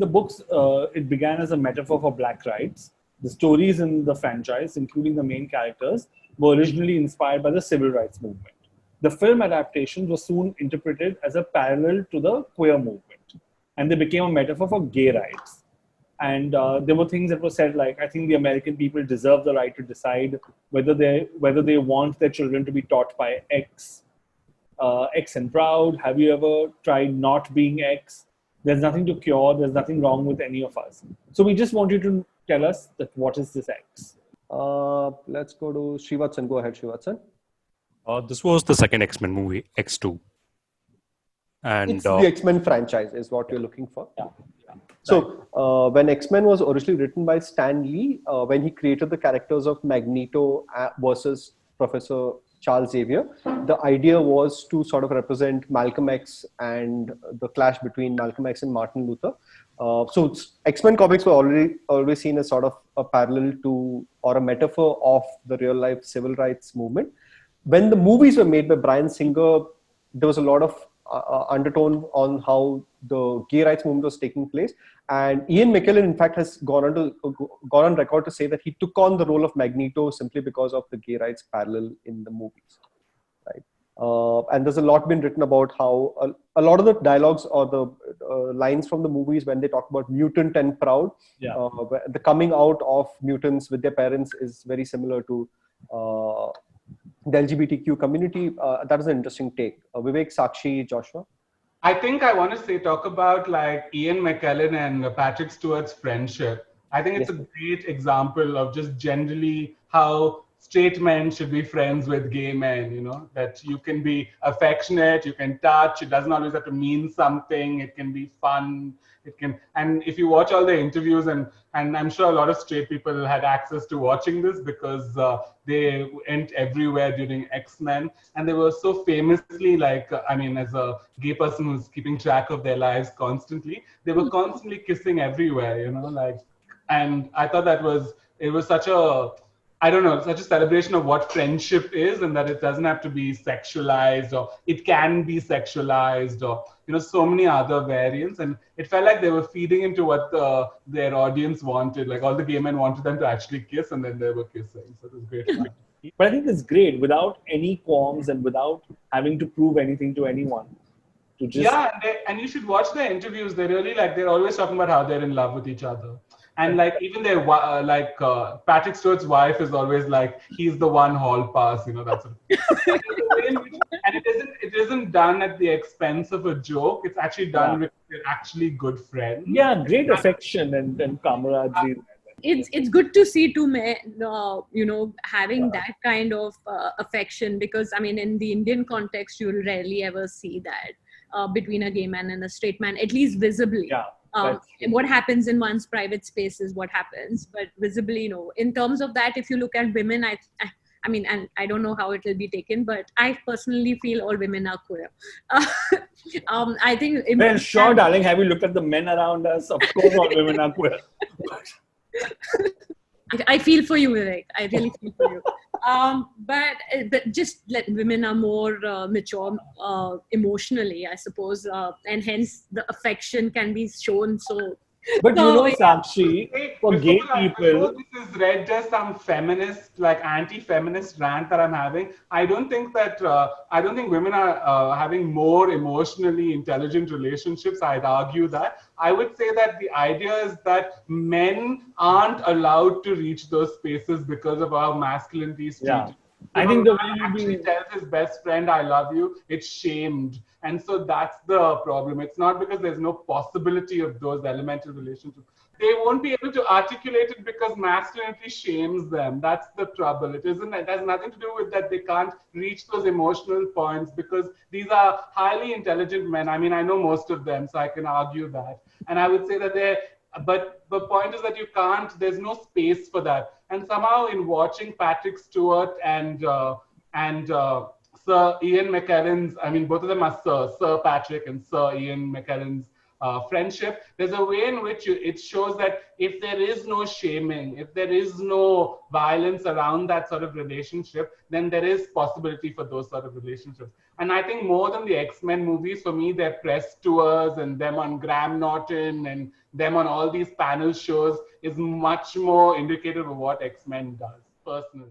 the books, it began as a metaphor for black rights. The stories in the franchise, including the main characters, were originally inspired by the civil rights movement. The film adaptations were soon interpreted as a parallel to the queer movement, and they became a metaphor for gay rights. And there were things that were said like, I think the American people deserve the right to decide whether they want their children to be taught by X and proud. Have you ever tried not being X? There's nothing to cure. There's nothing wrong with any of us. So we just want you to tell us that what is this X? Let's go to Srivatsan. Go ahead, Srivatsan. This was the second X-Men movie, X2. And it's the X-Men franchise is what you're looking for. Yeah. So when X-Men was originally written by Stan Lee, when he created the characters of Magneto versus Professor Charles Xavier, the idea was to sort of represent Malcolm X and the clash between Malcolm X and Martin Luther. So X-Men comics were always seen as sort of a parallel to or a metaphor of the real life civil rights movement. When the movies were made by Bryan Singer, there was a lot of undertone on how the gay rights movement was taking place. And Ian McKellen, in fact, has gone on record to say that he took on the role of Magneto simply because of the gay rights parallel in the movies. Right? And there's a lot been written about how a lot of the dialogues or the lines from the movies when they talk about mutant and proud, the coming out of mutants with their parents is very similar to the LGBTQ community. That is an interesting take. Vivek, Sakshi, Joshua? I think I want to talk about like Ian McKellen and Patrick Stewart's friendship. I think it's a great example of just generally how straight men should be friends with gay men, you know, that you can be affectionate, you can touch, it doesn't always have to mean something, it can be fun, and if you watch all the interviews, and I'm sure a lot of straight people had access to watching this because they went everywhere during X-Men, and they were so famously like, I mean, as a gay person who's keeping track of their lives constantly, they were constantly kissing everywhere, you know, like, and I thought it was such a, I don't know, such a celebration of what friendship is, and that it doesn't have to be sexualized, or it can be sexualized, or, you know, so many other variants. And it felt like they were feeding into what their audience wanted. Like all the gay men wanted them to actually kiss, and then they were kissing. So it was great fun. But I think it's great without any qualms and without having to prove anything to anyone. To just... Yeah, and you should watch their interviews. They really they're always talking about how they're in love with each other. And like even their Patrick Stewart's wife is always like, he's the one hall pass, you know, that's and it isn't done at the expense of a joke. It's actually done with they're actually good friends. Yeah, great affection and camaraderie. It's good to see two men, you know, having that kind of affection, because I mean, in the Indian context, you'll rarely ever see that between a gay man and a straight man, at least visibly. Yeah. What happens in one's private space is what happens, but visibly, you know, in terms of that, if you look at women, I mean, and I don't know how it will be taken, but I personally feel all women are queer. I think. Well, sure, darling. Have you looked at the men around us? Of course, all women are queer. I feel for you, Vivek. I really feel for you. But just women are more mature emotionally, I suppose, and hence the affection can be shown so. But you know, Sakshi, for gay people, this is read just some feminist, like anti-feminist rant that I'm having. I don't think women are having more emotionally intelligent relationships. I'd argue that. I would say that the idea is that men aren't allowed to reach those spaces because of how masculinity is treated. Yeah. I think the way he actually tells his best friend, I love you, it's shamed. And so that's the problem. It's not because there's no possibility of those elemental relationships. They won't be able to articulate it because masculinity shames them. That's the trouble. It has nothing to do with that they can't reach those emotional points, because these are highly intelligent men. I mean, I know most of them, so I can argue that. And I would say that but the point is that you can't, there's no space for that. And somehow in watching Patrick Stewart and Sir Ian McKellen's, I mean, both of them are Sir Patrick and Sir Ian McKellen's friendship, there's a way in which it shows that if there is no shaming, if there is no violence around that sort of relationship, then there is possibility for those sort of relationships. And I think more than the X-Men movies, for me, their press tours and them on Graham Norton and them on all these panel shows is much more indicative of what X-Men does, personally.